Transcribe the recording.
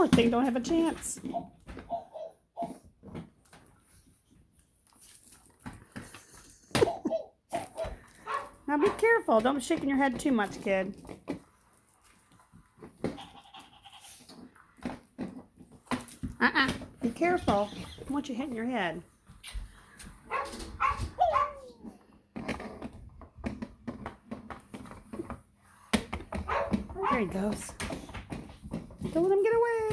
Poor thing don't have a chance. Now be careful. Don't be shaking your head too much, kid. Be careful. I don't want you hitting your head. There he goes. Don't let him get away.